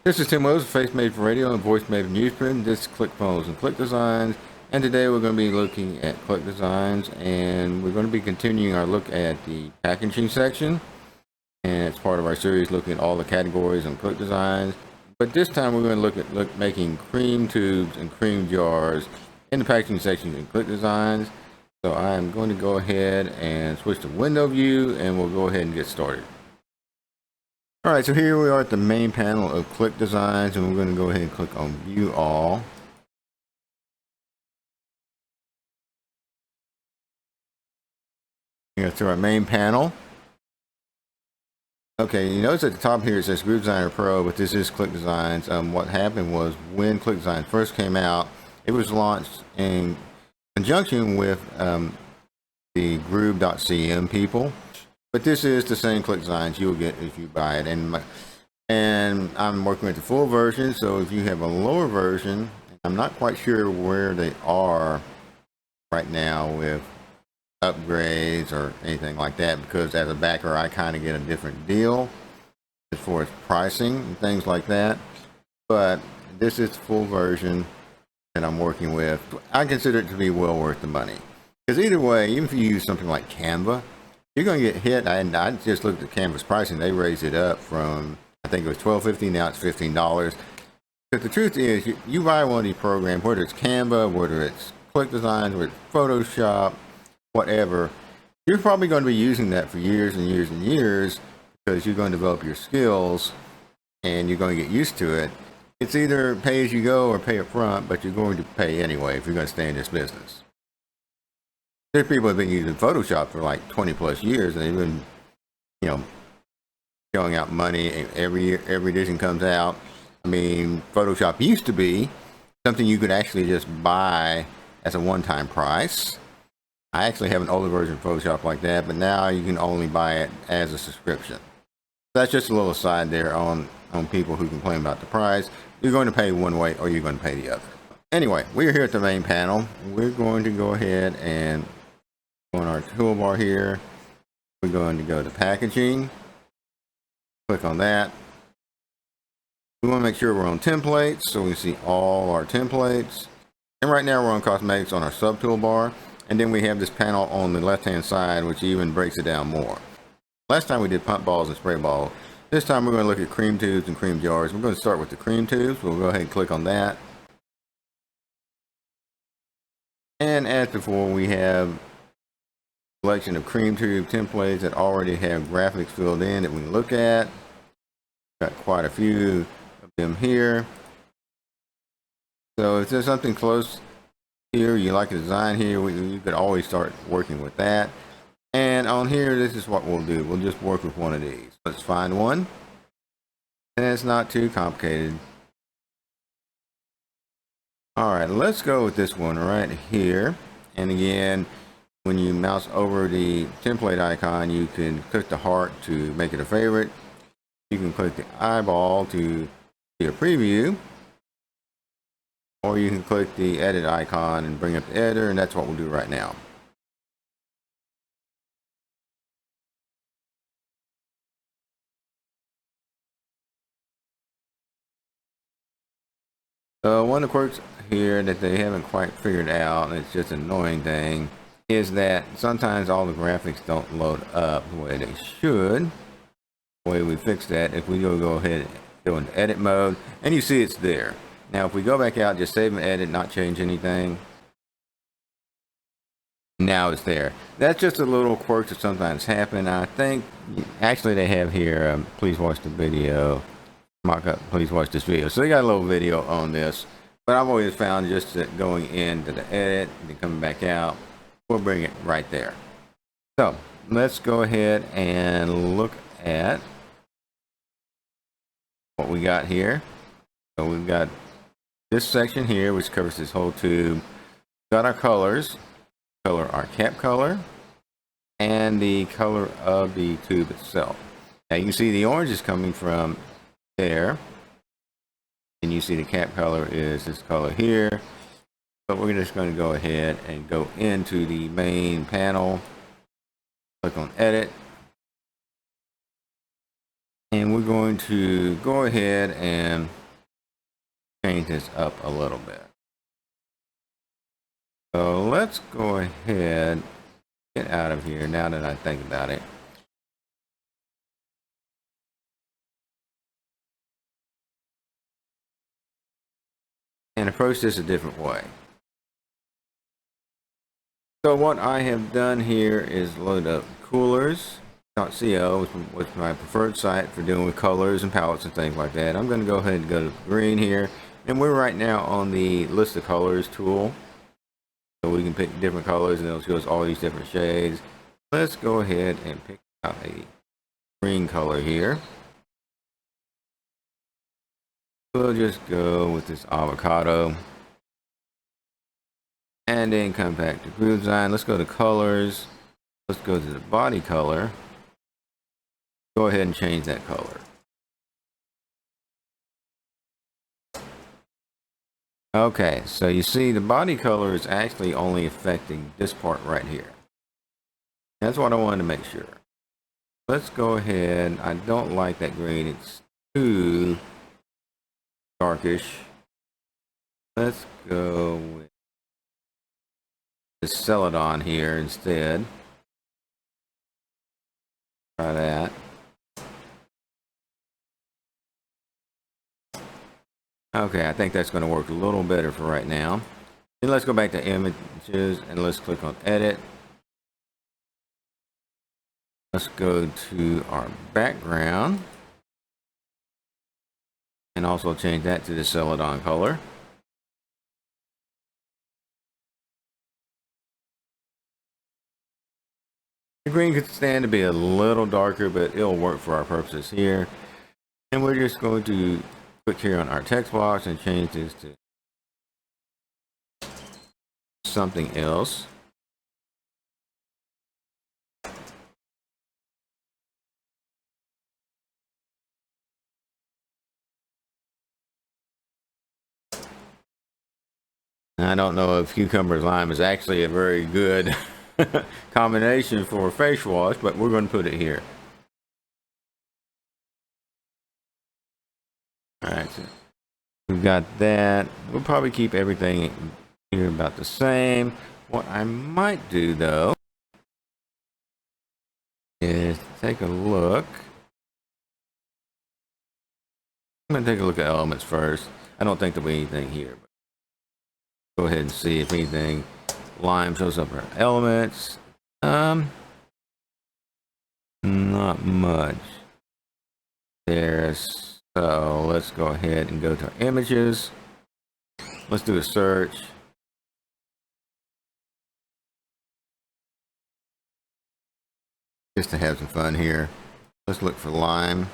This is Tim Wells, Face Made for Radio and Voice Made for Newsprint. This is ClickPhones and ClickDesigns. And today we're going to be looking at ClickDesigns, and we're going to be continuing our look at the packaging section. And it's part of our series looking at all the categories on ClickDesigns. But this time we're going to look at making cream tubes and cream jars in the packaging section in ClickDesigns. So I'm going to go ahead and switch to window view, and we'll go ahead and get started. Alright, so here we are at the main panel of ClickDesigns, and we're going to go ahead and click on View All. Go to our main panel. Okay, you notice at the top here it says Groove Designer Pro, but this is ClickDesigns. What happened was when ClickDesigns first came out, it was launched in conjunction with the Groove.cm people. But this is the same ClickDesigns you'll get if you buy it, and I'm working with the full version. So if you have a lower version, I'm not quite sure where they are right now with upgrades or anything like that, because as a backer I kind of get a different deal as far as pricing and things like that. But this is the full version that I'm working with. I consider it to be well worth the money, because either way, even if you use something like Canva, you're going to get hit. And I just looked at Canva's pricing. They raised it up from, I think it was $12.50, now it's $15. But the truth is, you buy one of these programs, whether it's Canva, whether it's ClickDesigns, whether it's Photoshop, whatever, you're probably going to be using that for years and years and years, because you're going to develop your skills and you're going to get used to it. It's either pay as you go or pay up front, but you're going to pay anyway if you're going to stay in this business. There's people who have been using Photoshop for like 20 plus years, and they've been, showing out money every year, every edition comes out. I mean, Photoshop used to be something you could actually just buy as a one-time price. I actually have an older version of Photoshop like that, but now you can only buy it as a subscription. That's just a little aside there on people who complain about the price. You're going to pay one way or you're going to pay the other. Anyway, we're here at the main panel. We're going to go ahead and on our toolbar here, we're going to go to packaging, click on that. We want to make sure we're on templates so we can see all our templates. And right now we're on cosmetics on our sub toolbar, and then we have this panel on the left hand side which even breaks it down more. Last time we did pump balls and spray balls. This time we're going to look at cream tubes and cream jars. We're going to start with the cream tubes. We'll go ahead and click on that. And as before, we have selection of cream tube templates that already have graphics filled in that we can look at. Got quite a few of them here. So if there's something close here, you like a design here, you could always start working with that. And on here, this is what we'll do. We'll just work with one of these. Let's find one. And it's not too complicated. All right, let's go with this one right here. And again, when you mouse over the template icon, you can click the heart to make it a favorite. You can click the eyeball to see a preview, or you can click the edit icon and bring up the editor, and that's what we'll do right now. So one of the quirks here that they haven't quite figured out, and it's just an annoying thing, is that sometimes all the graphics don't load up the way they should. The way we fix that, if we go ahead and go into edit mode, and you see it's there. Now if we go back out, just save and edit, not change anything, now it's there. That's just a little quirk that sometimes happen. I think actually they have here, please watch the video, Mockup, please watch this video. So they got a little video on this, but I've always found just that going into the edit and then coming back out, we'll bring it right there. So let's go ahead and look at what we got here. So we've got this section here which covers this whole tube. We've got our colors, our cap color, and the color of the tube itself. Now you can see the orange is coming from there, and you see the cap color is this color here. But we're just going to go ahead and go into the main panel, click on edit, and we're going to go ahead and change this up a little bit. So let's go ahead, get out of here now that I think about it. And approach this a different way. So what I have done here is load up coolers.co, which is my preferred site for dealing with colors and palettes and things like that. I'm going to go ahead and go to green here, and we're right now on the list of colors tool, so we can pick different colors and it'll show us all these different shades. Let's go ahead and pick out a green color here. We'll just go with this avocado. And then come back to group design. Let's go to colors. Let's go to the body color. Go ahead and change that color. Okay, so you see the body color is actually only affecting this part right here. That's what I wanted to make sure. Let's go ahead. I don't like that green. It's too darkish. Let's go with the Celadon here instead. Try that. Okay, I think that's going to work a little better for right now. Then let's go back to images and let's click on edit. Let's go to our background and also change that to the Celadon color. The green could stand to be a little darker, but it'll work for our purposes here. And we're just going to click here on our text box and change this to something else. I don't know if cucumber lime is actually a very good combination for a face wash, but we're going to put it here. Alright, so we've got that. We'll probably keep everything here about the same. What I might do though is take a look. I'm going to take a look at elements first. I don't think there'll be anything here, but go ahead and see if anything lime shows up in our elements. Not much there. So let's go ahead and go to our images. Let's do a search. Just to have some fun here. Let's look for lime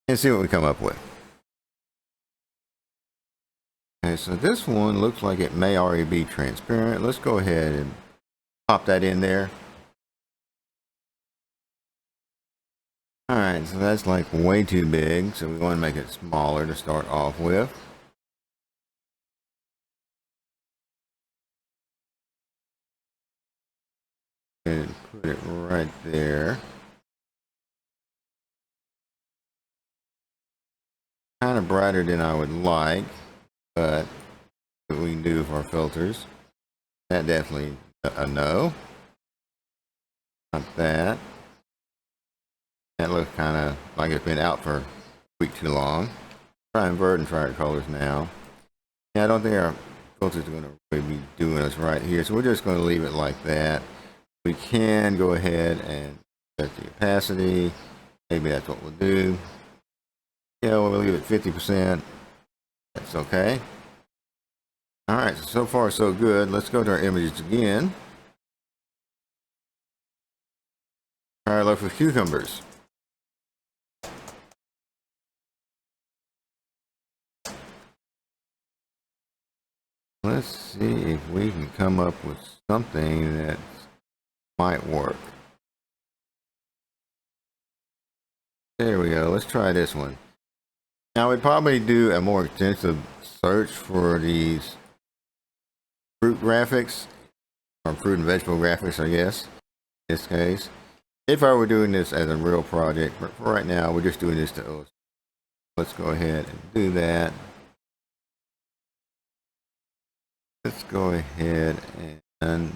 and see what we come up with. Okay, so this one looks like it may already be transparent. Let's go ahead and pop that in there. Alright, so that's like way too big, so we want to make it smaller to start off with. And put it right there. Kind of brighter than I would like, but what we can do for our filters. That definitely a no. Not that. That looks kind of like it's been out for a week too long. Try invert and try our colors now. Yeah, I don't think our filters are going to really be doing us right here, so we're just going to leave it like that. We can go ahead and set the opacity. Maybe that's what we'll do. Yeah, we'll leave it 50%. That's okay. Alright, so far so good. Let's go to our images again. Try look for cucumbers. Let's see if we can come up with something that might work. There we go. Let's try this one. Now we'd probably do a more extensive search for these fruit graphics, or fruit and vegetable graphics, I guess, in this case. If I were doing this as a real project, but for right now, we're just doing this to illustrate. Let's go ahead and do that. Let's go ahead and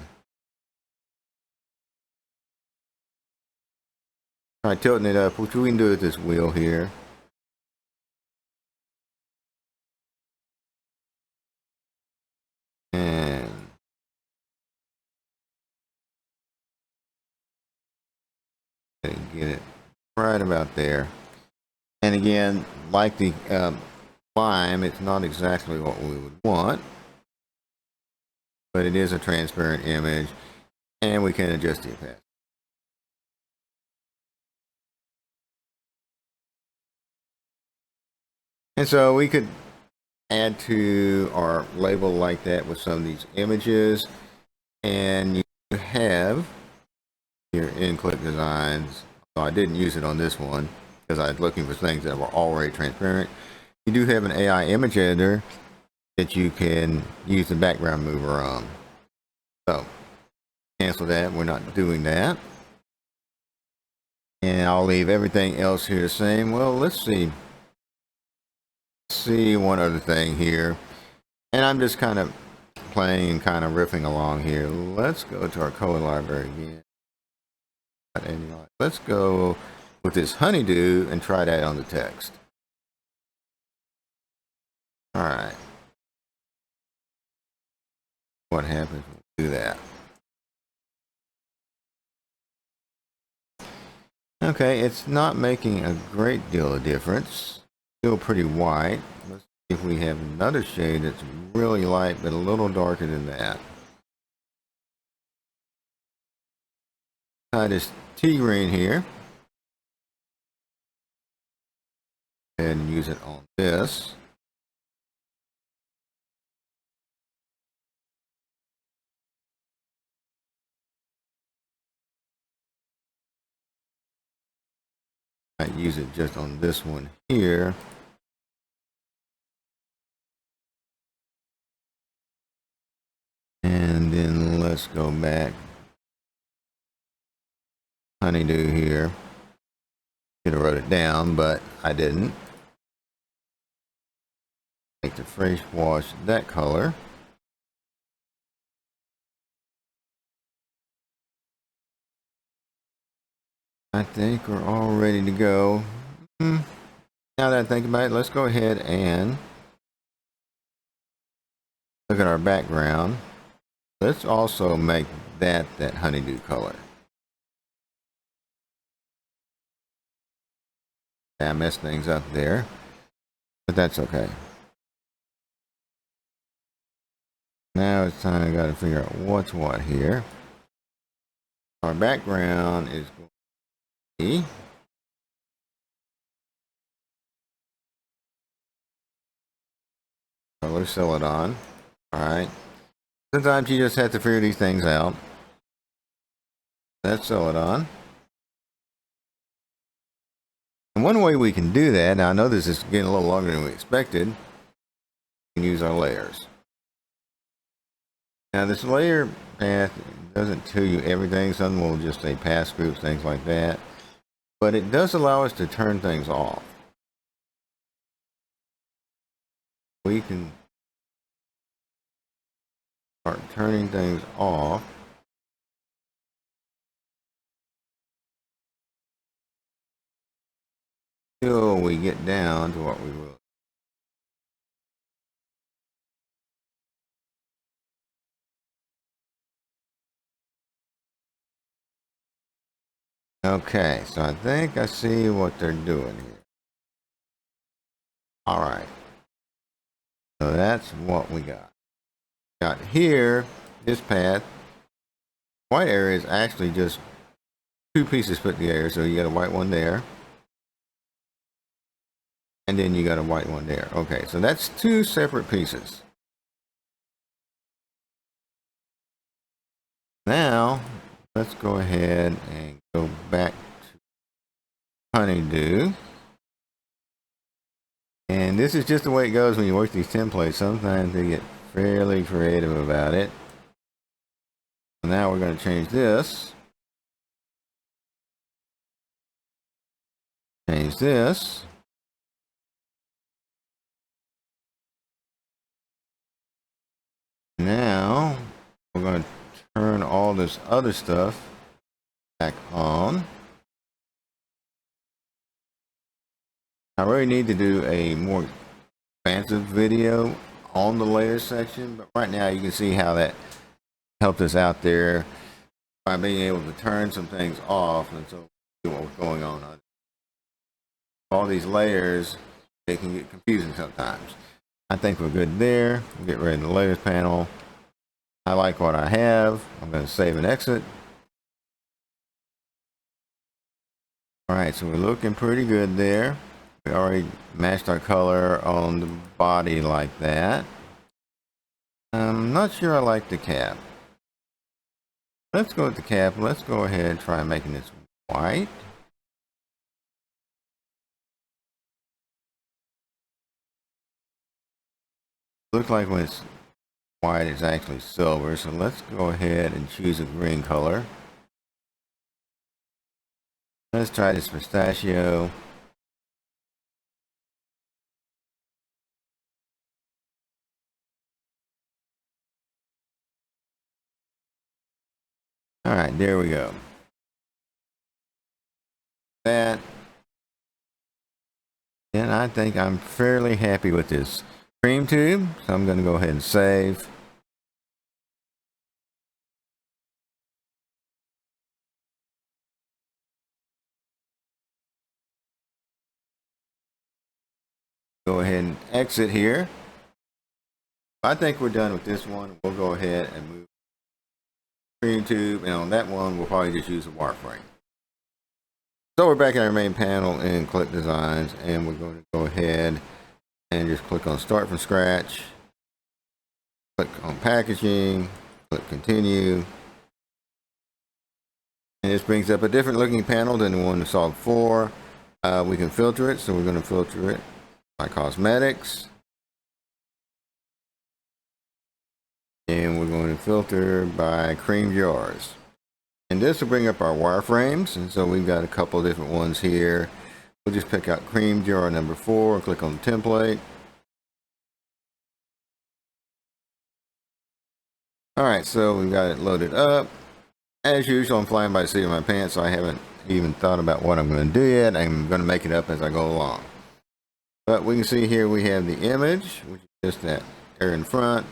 try tilting it up, which we can do with this wheel here. And get it right about there. And again, like the lime, it's not exactly what we would want, but it is a transparent image, and we can adjust the opacity. And so we could add to our label like that with some of these images, and you have here in ClickDesigns. I didn't use it on this one because I was looking for things that were already transparent. You do have an AI image editor that you can use the background mover on. So cancel that. We're not doing that. And I'll leave everything else here the same. Well, let's see one other thing here. And I'm just kind of playing and kind of riffing along here. Let's go to our code library again. Let's go with this honeydew and try that on the text. All right. What happens when we do that? Okay, it's not making a great deal of difference. Still pretty white. Let's see if we have another shade that's really light but a little darker than that. Try this tea green here. And use it on this. I use it just on this one here. And then let's go back. Honeydew here. Should have wrote it down, but I didn't. Make the fresh wash that color. I think we're all ready to go. Now that I think about it, let's go ahead and look at our background. Let's also make that honeydew color. I messed things up there, but that's okay. Now it's time I got to figure out what's what here. Our background is going to be color celadon. All right. Sometimes you just have to figure these things out. That's celadon. And one way we can do that, now I know this is getting a little longer than we expected, we can use our layers. Now this layer path doesn't tell you everything. Some will just say path groups, things like that. But it does allow us to turn things off. We can start turning things off. Until we get down to what we will. Okay, so I think I see what they're doing here. All right. So that's what we got. Got here, this path. White area is actually just two pieces put together. So you got a white one there. And then you got a white one there. Okay, so that's two separate pieces. Now, let's go ahead and go back to honeydew. And this is just the way it goes when you work these templates. Sometimes they get fairly creative about it. So now we're going to change this. Change this. Now we're going to turn all this other stuff back on. I really need to do a more expansive video on the layer section, but right now you can see how that helped us out there by being able to turn some things off, and so see what was going on. All these layers, they can get confusing sometimes. I think we're good there. We'll get rid of the layers panel. I like what I have. I'm going to save and exit. All right, so we're looking pretty good there. We already matched our color on the body like that. I'm not sure I like the cap. Let's go with the cap. Let's go ahead and try making this white. Looks like when it's white, it's actually silver. So let's go ahead and choose a green color. Let's try this pistachio. All right, there we go. That. And I think I'm fairly happy with this cream tube. So I'm going to go ahead and save. Go ahead and exit here. I think we're done with this one. We'll go ahead and move the cream tube, and on that one we'll probably just use a wireframe. So we're back in our main panel in ClickDesigns, and we're going to go ahead and just click on Start from Scratch, click on Packaging, click Continue, and this brings up a different looking panel than the one we saw before. We can filter it, so we're going to filter it by cosmetics, and we're going to filter by cream jars, and this will bring up our wireframes. And so we've got a couple of different ones here. We'll just pick out cream jar number 4 and click on the template. All right, so we've got it loaded up. As usual, I'm flying by the seat of my pants, so I haven't even thought about what I'm going to do yet. I'm going to make it up as I go along. But we can see here we have the image, which is just that area in front.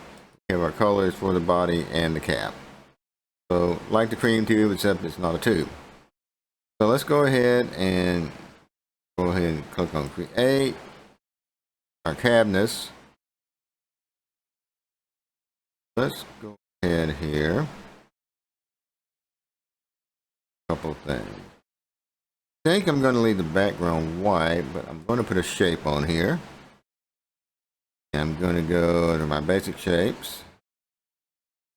We have our colors for the body and the cap. So like the cream tube, except it's not a tube. So let's go ahead and click on Create, our cabinets. Let's go ahead here. A couple things. I think I'm going to leave the background white, but I'm going to put a shape on here. I'm going to go to my basic shapes.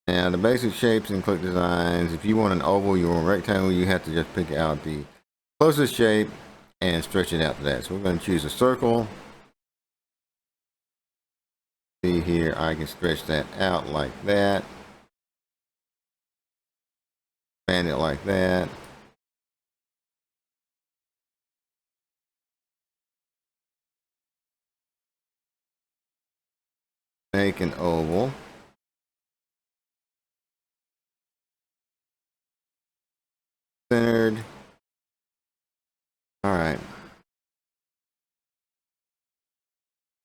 Now the basic shapes in ClickDesigns, if you want an oval, you want a rectangle, you have to just pick out the closest shape and stretch it out to that. So we're going to choose a circle. See here, I can stretch that out like that. Expand it like that. Make an oval. Centered. All right.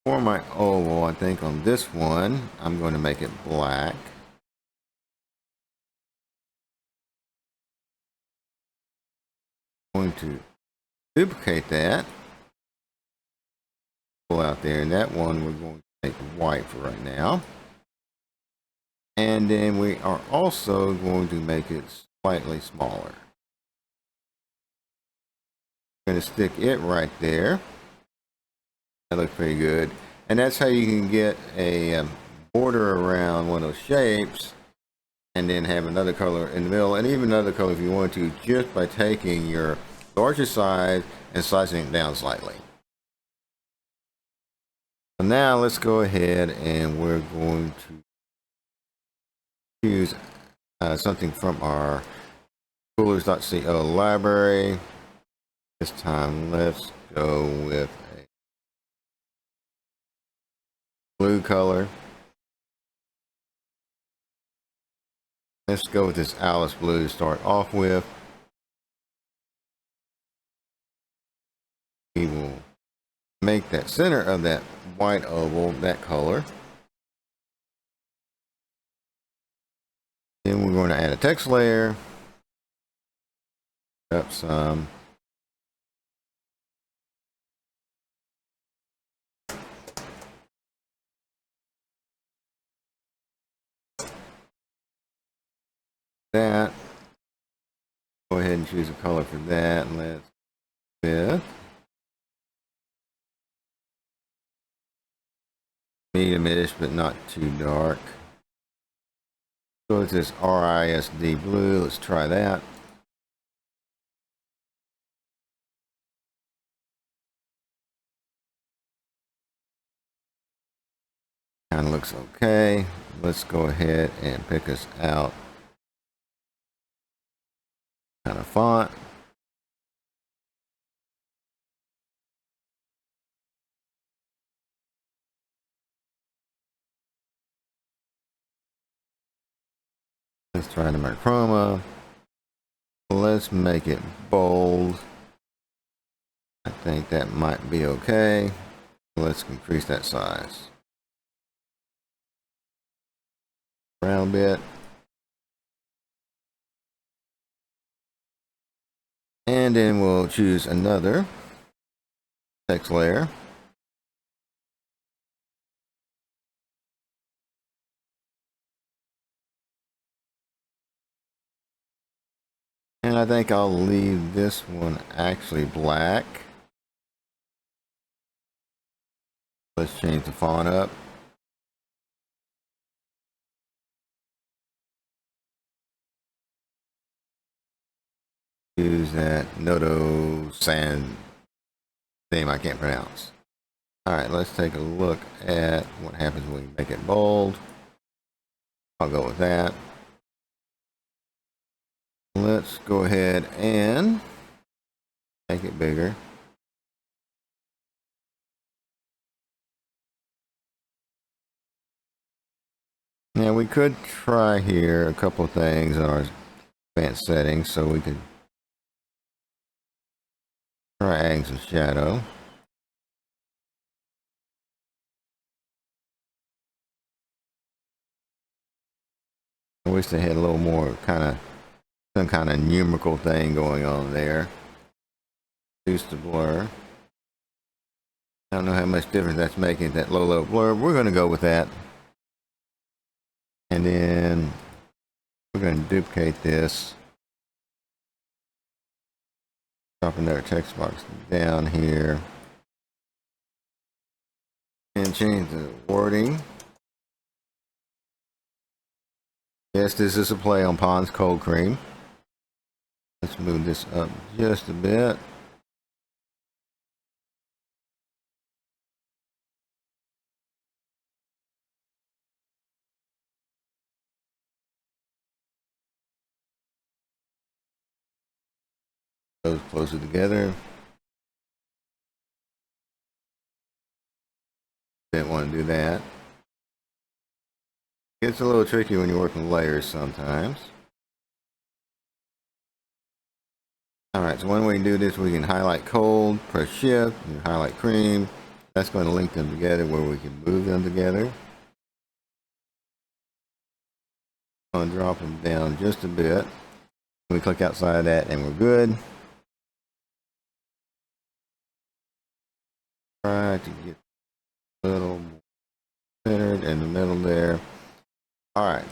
For my oval, I think on this one, I'm going to make it black. I'm going to duplicate that. Pull out there, and that one we're going to make white for right now. And then we are also going to make it slightly smaller. I'm going to stick it right there. That looks pretty good. And that's how you can get a border around one of those shapes, and then have another color in the middle, and even another color if you want to, just by taking your largest size and slicing it down slightly. So now let's go ahead and we're going to choose something from our coolers.co library. This time let's go with a blue color. Let's go with this Alice blue to start off with. We will make that center of that white oval that color. Then we're going to add a text layer. Up some. That. Go ahead and choose a color for that, and let's with medium-ish, but not too dark. So it's this RISD blue. Let's try that. Kind of looks okay. Let's go ahead and pick us out kind of font. Let's try the chroma. Let's make it bold. I think that might be okay. Let's increase that size. Around a bit. And then we'll choose another text layer. And I think I'll leave this one actually black. Let's change the font up. Use that Noto Sand name I can't pronounce. Alright, let's take a look at what happens when we make it bold. I'll go with that. Let's go ahead and make it bigger. Now we could try here a couple of things in our advanced settings, so we could try adding some shadow. I wish they had a little more some kind of numerical thing going on there. Reduce the blur. I don't know how much difference that's making, that low blur. We're going to go with that. And then we're going to duplicate this. Drop another text box down here. And change the wording. Yes, this is a play on Pond's Cold Cream. Let's move this up just a bit. Those closer together. Didn't want to do that. It's a little tricky when you're working with layers sometimes. Alright, so one way to do this, we can highlight cold, press shift, and highlight cream. That's going to link them together where we can move them together. I'm going to drop them down just a bit. We click outside of that and we're good. Try to get a little more centered in the middle there. Alright,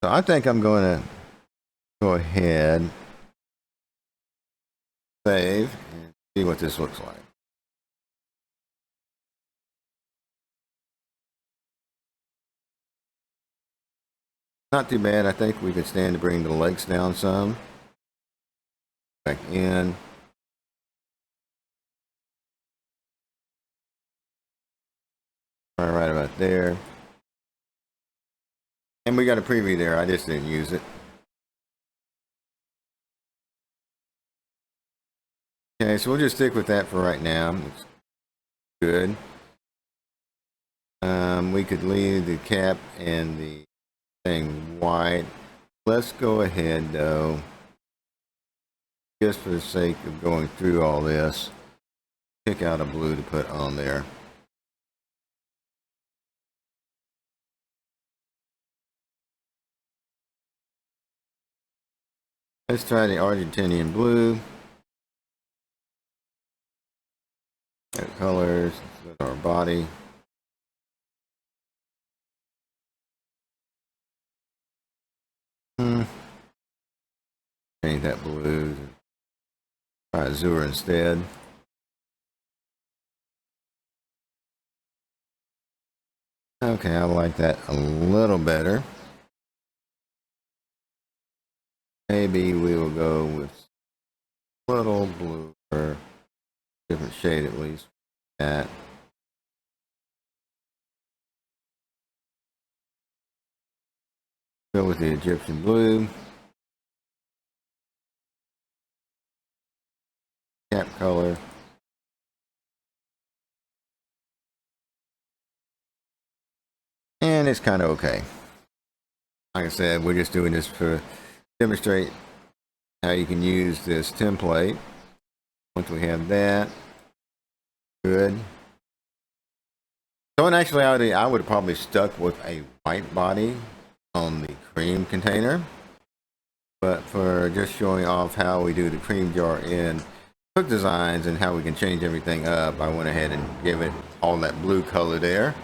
so I think I'm going to go ahead, save, and see what this looks like. Not too bad. I think we could stand to bring the legs down some. Back in. Right about there. And we got a preview there. I just didn't use it. Okay, so we'll just stick with that for right now. It's good. We could leave the cap and the thing white. let's go ahead though, just for the sake of going through all this, pick out a blue to put on there. Let's try the Argentinian blue. Got colors with our body. Change that blue. Try Azure instead. Okay, I like that a little better. Maybe we will go with a little blue or different shade at least. That. Go with the Egyptian blue. Cap color. And it's kind of okay. Like I said, we're just doing this to demonstrate how you can use this template. Once we have that, good. So in actuality, I would have probably stuck with a white body on the cream container. But for just showing off how we do the cream jar in ClickDesigns and how we can change everything up, I went ahead and give it all that blue color there.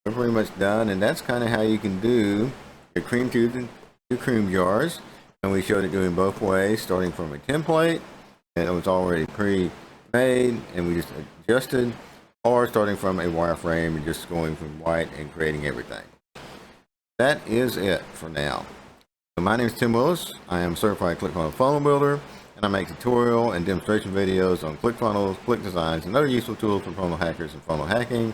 We're pretty much done, and that's kind of how you can do the cream tubes and two cream jars. And we showed it doing both ways, starting from a template and it was already pre-made and we just adjusted, or starting from a wireframe and just going from white and creating everything. That is it for now. So my name is Tim Willis. I am certified ClickFunnels funnel builder, and I make tutorial and demonstration videos on ClickFunnels, ClickDesigns, and other useful tools for funnel hackers and funnel hacking.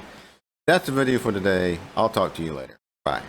That's the video for today. I'll talk to you later. Bye.